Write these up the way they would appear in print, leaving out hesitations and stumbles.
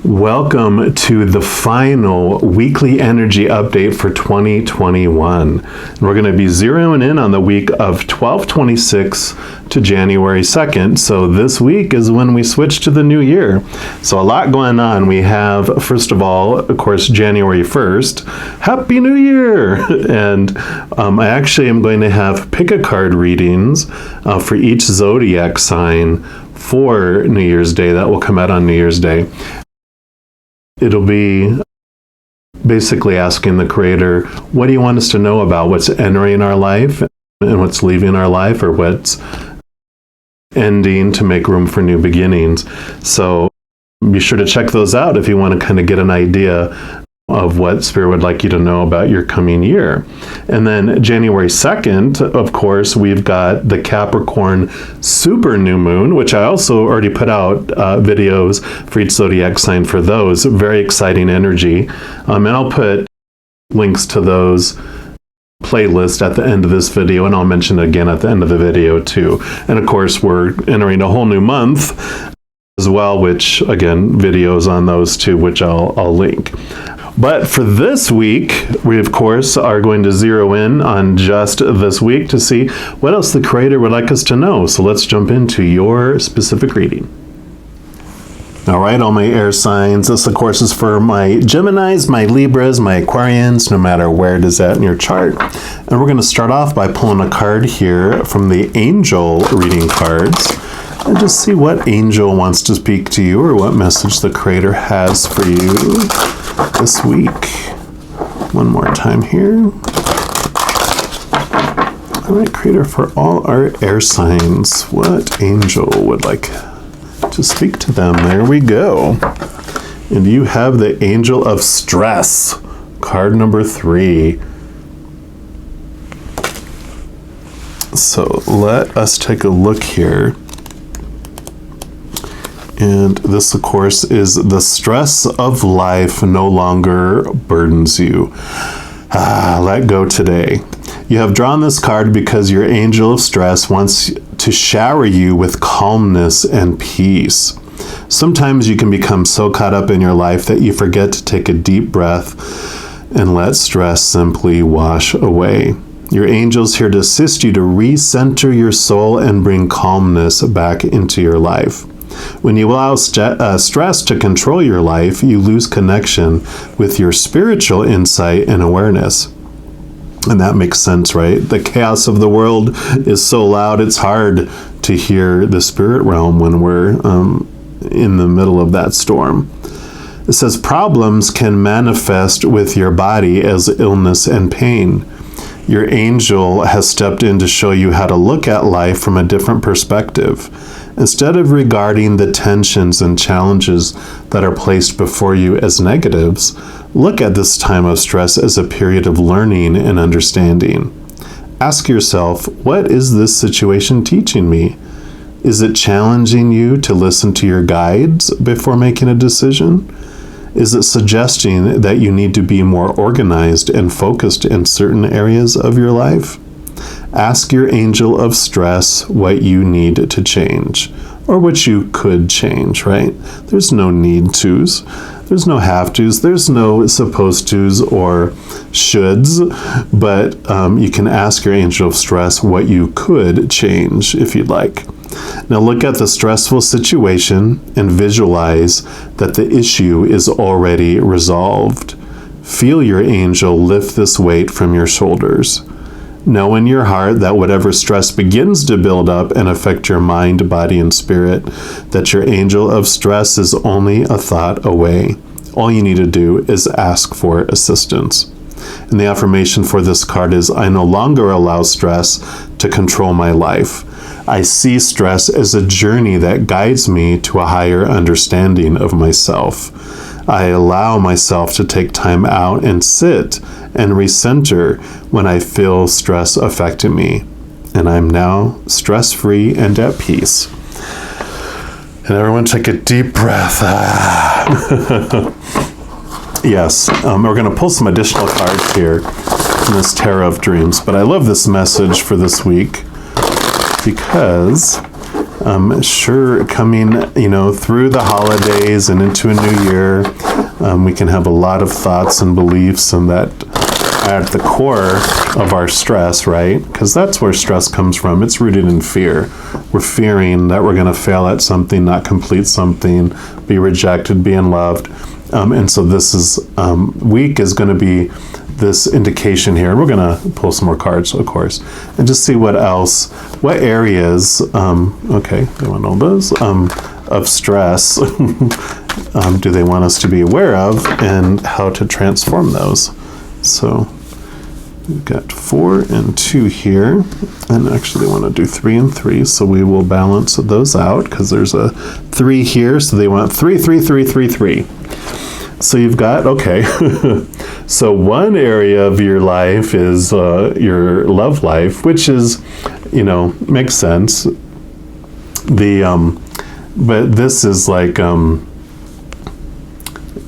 Welcome to the final weekly energy update for 2021. We're going to be zeroing in on the week of 12/26 to January 2nd. So this week is when we switch to the new year. So a lot going on. We have, first of all, of course, January 1st. Happy New Year! And I actually am going to have pick-a-card readings for each zodiac sign for New Year's Day. That will come out on New Year's Day. It'll be basically asking the Creator, what do you want us to know about what's entering our life and what's leaving our life, or what's ending to make room for new beginnings. So be sure to check those out if you want to kind of get an idea of what Spirit would like you to know about your coming year. And then January 2nd, of course, we've got the Capricorn super new moon, which I also already put out videos for each zodiac sign for those. Very exciting energy. And I'll put links to those playlists at the end of this video, and I'll mention it again at the end of the video too. And of course, we're entering a whole new month as well, which again, videos on those too, which I'll link. But for this week, we of course are going to zero in on just this week to see what else the Creator would like us to know. So let's jump into your specific reading. All right, all my air signs. This, of course, is for my Geminis, my Libras, my Aquarians, no matter where it is at in your chart. And we're going to start off by pulling a card here from the angel reading cards and just see what angel wants to speak to you or what message the Creator has for you this week. One more time here. All right, Creator, for all our air signs, what angel would like to speak to them? There we go. And you have the Angel of Stress, card number 3. So let us take a look here. And this, of course, is the stress of life no longer burdens you. Let go today. You have drawn this card because your angel of stress wants to shower you with calmness and peace. Sometimes you can become so caught up in your life that you forget to take a deep breath and let stress simply wash away. Your angel's here to assist you to recenter your soul and bring calmness back into your life. When you allow stress to control your life, you lose connection with your spiritual insight and awareness. And that makes sense, right? The chaos of the world is so loud, it's hard to hear the spirit realm when we're in the middle of that storm. It says problems can manifest with your body as illness and pain. Your angel has stepped in to show you how to look at life from a different perspective. Instead of regarding the tensions and challenges that are placed before you as negatives, look at this time of stress as a period of learning and understanding. Ask yourself, what is this situation teaching me? Is it challenging you to listen to your guides before making a decision? Is it suggesting that you need to be more organized and focused in certain areas of your life? Ask your angel of stress what you need to change, or what you could change, right? There's no need tos. There's no have tos. There's no supposed tos or shoulds, but you can ask your angel of stress what you could change if you'd like. Now look at the stressful situation and visualize that the issue is already resolved. Feel your angel lift this weight from your shoulders. Know in your heart that whatever stress begins to build up and affect your mind, body, and spirit, that your angel of stress is only a thought away. All you need to do is ask for assistance. And the affirmation for this card is, I no longer allow stress to control my life. I see stress as a journey that guides me to a higher understanding of myself. I allow myself to take time out and sit and recenter when I feel stress affecting me. And I'm now stress-free and at peace. And everyone take a deep breath. Yes, we're going to pull some additional cards here in this Tarot of Dreams. But I love this message for this week because Sure, coming, through the holidays and into a new year, we can have a lot of thoughts and beliefs, and that are at the core of our stress, right? Because that's where stress comes from. It's rooted in fear. We're fearing that we're going to fail at something, not complete something, be rejected, be unloved. And so this is, week is going to be this indication here. We're going to pull some more cards, of course, and just see what else, what areas, okay, they want all those, of stress do they want us to be aware of, and how to transform those. So we've got 4 and 2 here, and actually they want to do 3 and 3, so we will balance those out because there's a 3 here, so they want 3, 3, 3, 3, 3. So you've got, okay, so one area of your life is your love life, which is, makes sense. But this is like,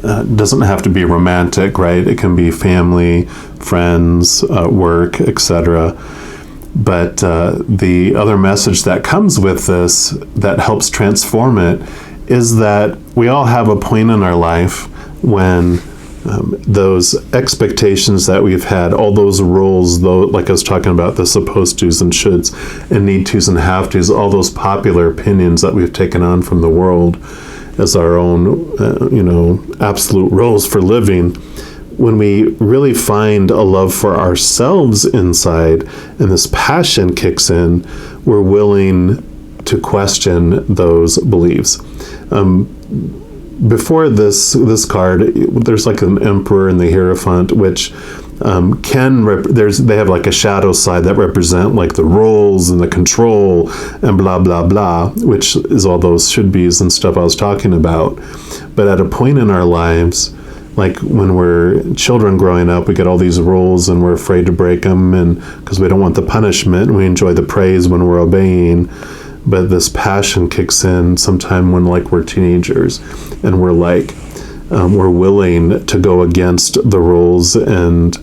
doesn't have to be romantic, right? It can be family, friends, work, etc. But the other message that comes with this that helps transform it is that we all have a point in our life when those expectations that we've had, all those roles, though, like I was talking about, the supposed tos and shoulds and need tos and have tos, all those popular opinions that we've taken on from the world as our own, absolute roles for living. When we really find a love for ourselves inside and this passion kicks in, we're willing to question those beliefs. Before this card, there's like an Emperor and the Hierophant, which they have like a shadow side that represent like the roles and the control and blah blah blah, which is all those should be's and stuff I was talking about. But at a point in our lives, like when we're children growing up, we get all these roles and we're afraid to break them, and because we don't want the punishment, and we enjoy the praise when we're obeying. But this passion kicks in sometime when like we're teenagers, and we're like, we're willing to go against the rules and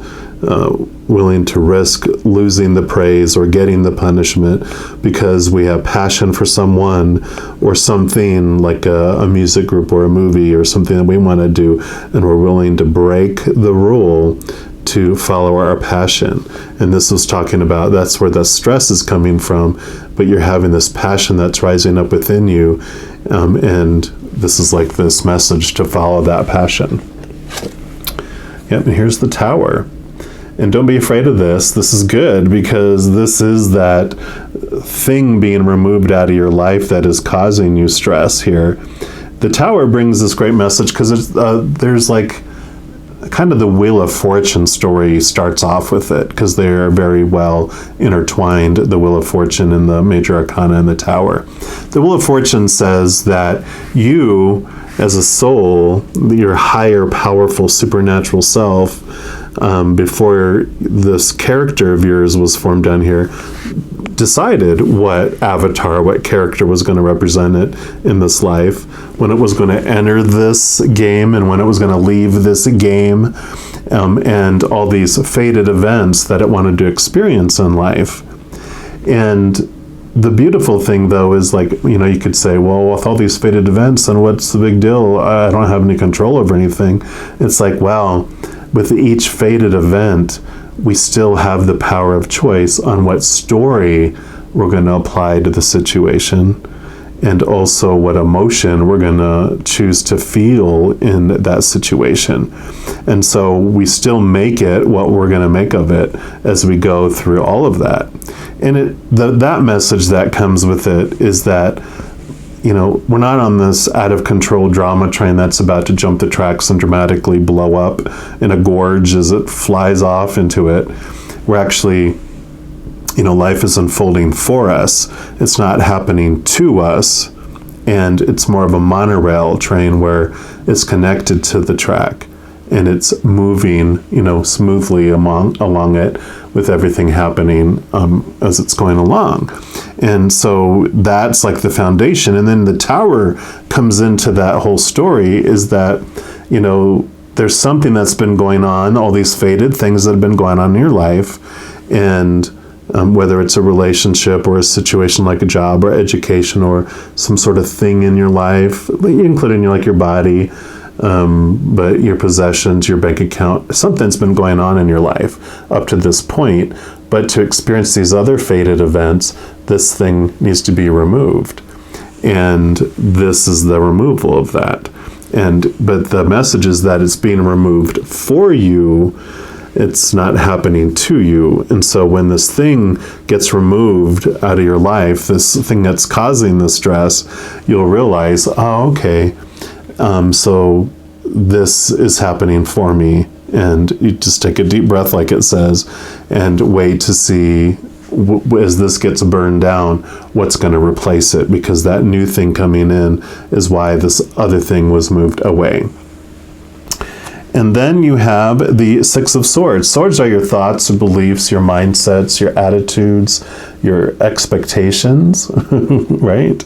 willing to risk losing the praise or getting the punishment because we have passion for someone or something, like a music group or a movie or something that we want to do, and we're willing to break the rule to follow our passion. And this was talking about, that's where the stress is coming from, but you're having this passion that's rising up within you, and this is like this message to follow that passion. Yep, and here's the Tower. And don't be afraid of this. This is good, because this is that thing being removed out of your life that is causing you stress here. The Tower brings this great message because there's like kind of the Wheel of Fortune story starts off with it, because they are very well intertwined, the Wheel of Fortune and the Major Arcana and the Tower. The Wheel of Fortune says that you, as a soul, your higher, powerful, supernatural self, before this character of yours was formed down here, decided what avatar, what character was going to represent it in this life, when it was going to enter this game and when it was going to leave this game, and all these fated events that it wanted to experience in life. And the beautiful thing, though, is like, you could say, well, with all these fated events, then what's the big deal? I don't have any control over anything. It's like, well, with each fated event, we still have the power of choice on what story we're going to apply to the situation, and also what emotion we're going to choose to feel in that situation. And so we still make it what we're going to make of it as we go through all of that. And that message that comes with it is that, we're not on this out of control drama train that's about to jump the tracks and dramatically blow up in a gorge as it flies off into it. We're actually, life is unfolding for us. It's not happening to us. And it's more of a monorail train where it's connected to the track and it's moving, smoothly along it, with everything happening as it's going along. And so that's like the foundation. And then the Tower comes into that whole story, is that, there's something that's been going on, all these fated things that have been going on in your life, and whether it's a relationship or a situation like a job or education or some sort of thing in your life, including like your body, but your possessions, your bank account, something's been going on in your life up to this point. But to experience these other fated events, this thing needs to be removed. And this is the removal of that. But the message is that it's being removed for you. It's not happening to you. And so when this thing gets removed out of your life, this thing that's causing the stress, you'll realize, oh, okay, so this is happening for me. And you just take a deep breath, like it says, and wait to see, as this gets burned down, what's going to replace it, because that new thing coming in is why this other thing was moved away. And then you have the Six of Swords. Swords are your thoughts, your beliefs, your mindsets, your attitudes, your expectations, right?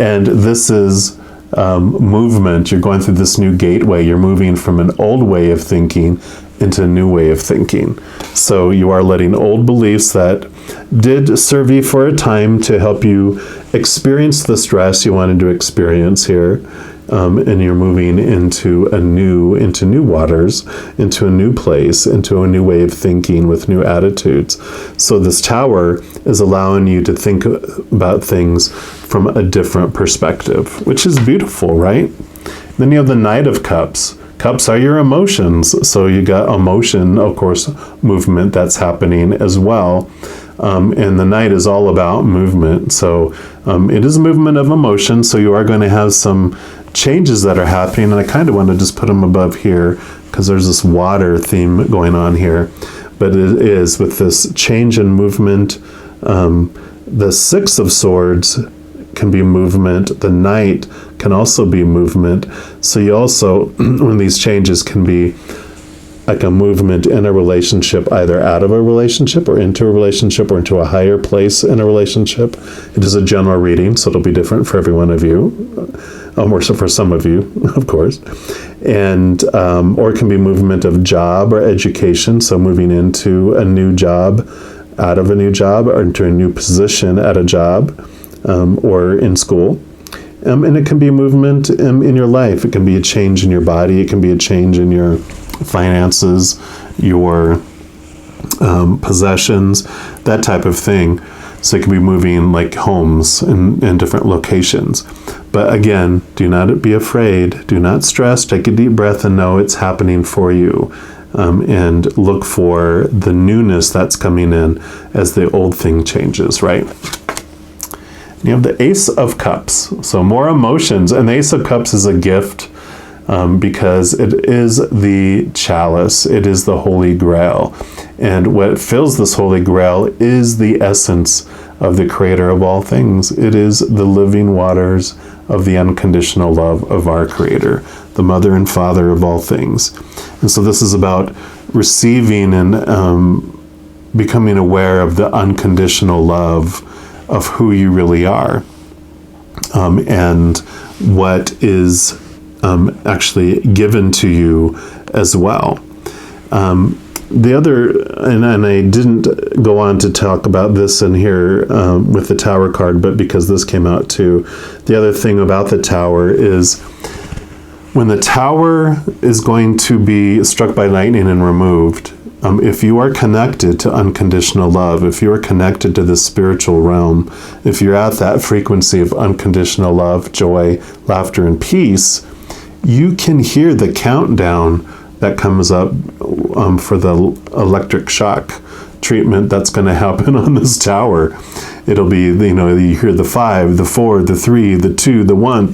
And this is movement. You're going through this new gateway. You're moving from an old way of thinking into a new way of thinking. So you are letting old beliefs that did serve you for a time to help you experience the stress you wanted to experience here. And you're moving into new waters, into a new place, into a new way of thinking with new attitudes. So this tower is allowing you to think about things from a different perspective, which is beautiful, right? Then you have the Knight of Cups. Cups are your emotions. So you got emotion, of course, movement that's happening as well. And the Knight is all about movement. So it is a movement of emotion. So you are going to have some changes that are happening. And I kind of want to just put them above here because there's this water theme going on here. But it is with this change in movement. The Six of Swords can be movement. The Knight can also be movement. So you also, when these changes can be like a movement in a relationship, either out of a relationship or into a relationship or into a higher place in a relationship. It is a general reading, so it'll be different for every one of you, or so for some of you, of course. And or it can be movement of job or education, so moving into a new job, out of a new job, or into a new position at a job, or in school. And it can be movement in your life. It can be a change in your body. It can be a change in your finances, your possessions, that type of thing. So it can be moving like homes in different locations. But again, do not be afraid. Do not stress. Take a deep breath and know it's happening for you. And look for the newness that's coming in as the old thing changes, right? You have the Ace of Cups. So more emotions. And the Ace of Cups is a gift. Because it is the chalice, it is the Holy Grail. And what fills this Holy Grail is the essence of the Creator of all things. It is the living waters of the unconditional love of our Creator, the Mother and Father of all things. And so this is about receiving and becoming aware of the unconditional love of who you really are, and what is actually given to you as well. The other, and I didn't go on to talk about this in here with the Tower card, but because this came out too, the other thing about the Tower is when the Tower is going to be struck by lightning and removed, if you are connected to unconditional love, if you are connected to the spiritual realm, if you're at that frequency of unconditional love, joy, laughter, and peace, you can hear the countdown that comes up for the electric shock treatment that's going to happen on this tower. It'll be, you hear the 5, the 4, the 3, the 2, the 1.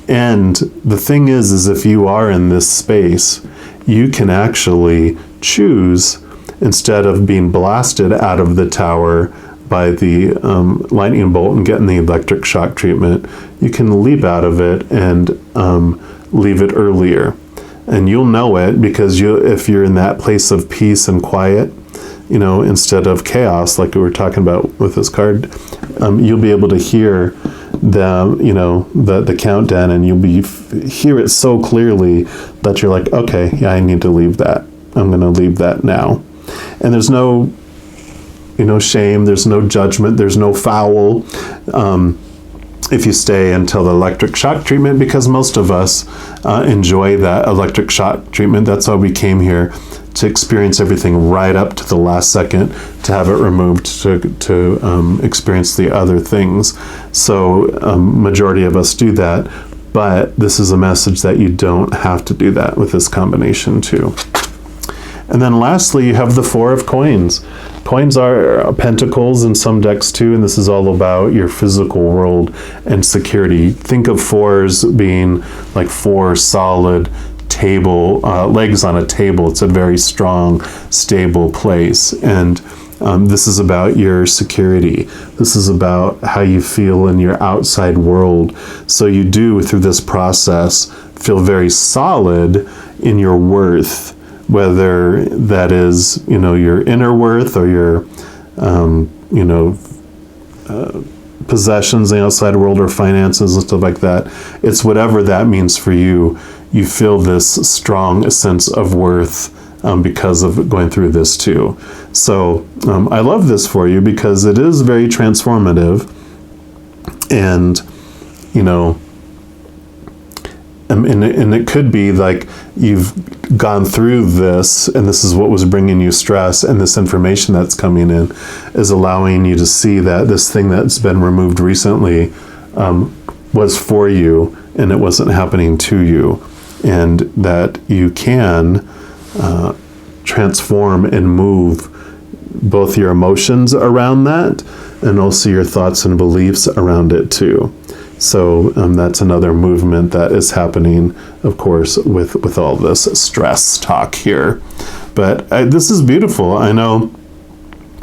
And the thing is if you are in this space, you can actually choose, instead of being blasted out of the tower by the lightning bolt and getting the electric shock treatment, you can leap out of it and leave it earlier. And you'll know it because if you're in that place of peace and quiet, instead of chaos, like we were talking about with this card, you'll be able to hear the countdown, and you'll hear it so clearly that you're like, okay, yeah, I need to leave that. I'm going to leave that now. And there's no shame, there's no judgment, there's no foul. If you stay until the electric shock treatment, because most of us enjoy that electric shock treatment. That's why we came here, to experience everything right up to the last second, to have it removed, to experience the other things. So majority of us do that, but this is a message that you don't have to do that with this combination too. And then lastly, you have the Four of Coins. Coins are pentacles in some decks too, and this is all about your physical world and security. Think of fours being like four solid legs on a table. It's a very strong, stable place. And this is about your security. This is about how you feel in your outside world. So you do, through this process, feel very solid in your worth, whether that is, your inner worth or your, possessions in the outside world or finances and stuff like that. It's whatever that means for you. You feel this strong sense of worth because of going through this too. So I love this for you because it is very transformative, and and it could be like you've gone through this, and this is what was bringing you stress, and this information that's coming in is allowing you to see that this thing that's been removed recently was for you, and it wasn't happening to you, and that you can transform and move both your emotions around that and also your thoughts and beliefs around it too. So that's another movement that is happening, of course, with all this stress talk here. But this is beautiful. I know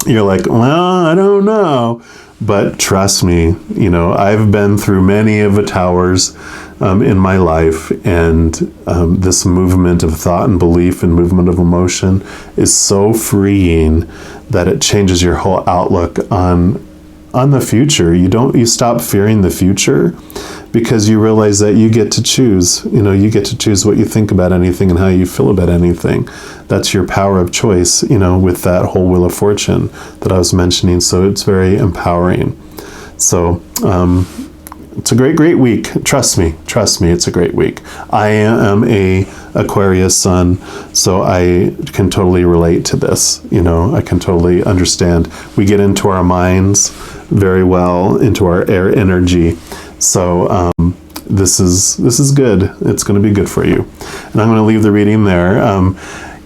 you're like, well, I don't know. But trust me, I've been through many of the towers in my life, and this movement of thought and belief and movement of emotion is so freeing that it changes your whole outlook on the future. You stop fearing the future because you realize that you get to choose. You get to choose what you think about anything and how you feel about anything. That's your power of choice, with that whole Wheel of Fortune that I was mentioning. So it's very empowering. So it's a great, great week. Trust me, it's a great week. I am a Aquarius sun, so I can totally relate to this. I can totally understand. We get into our minds very well, into our air energy. So this is good. It's going to be good for you. And I'm going to leave the reading there.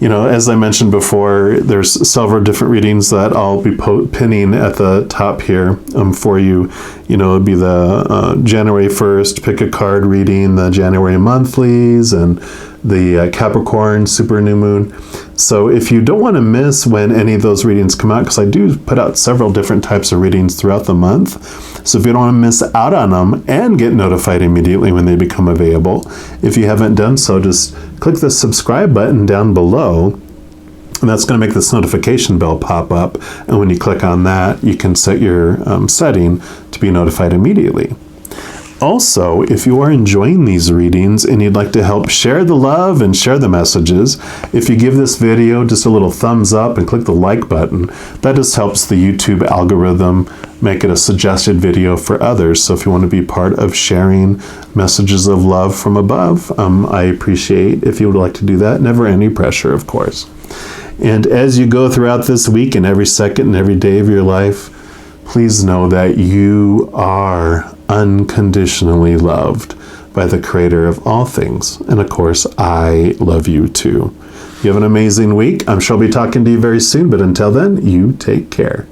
As I mentioned before, there's several different readings that I'll be pinning at the top here for you. It'd be the January 1st, pick a card reading, the January monthlies, and the Capricorn super new moon. So if you don't want to miss when any of those readings come out, because I do put out several different types of readings throughout the month, so if you don't want to miss out on them and get notified immediately when they become available, if you haven't done so, just click the subscribe button down below, and that's going to make this notification bell pop up. And when you click on that, you can set your setting to be notified immediately. Also, if you are enjoying these readings and you'd like to help share the love and share the messages, if you give this video just a little thumbs up and click the like button, that just helps the YouTube algorithm make it a suggested video for others. So if you want to be part of sharing messages of love from above, I appreciate if you would like to do that. Never any pressure, of course. And as you go throughout this week and every second and every day of your life, please know that you are unconditionally loved by the Creator of all things. And of course, I love you too. You have an amazing week. I'm sure I'll be talking to you very soon, but until then, you take care.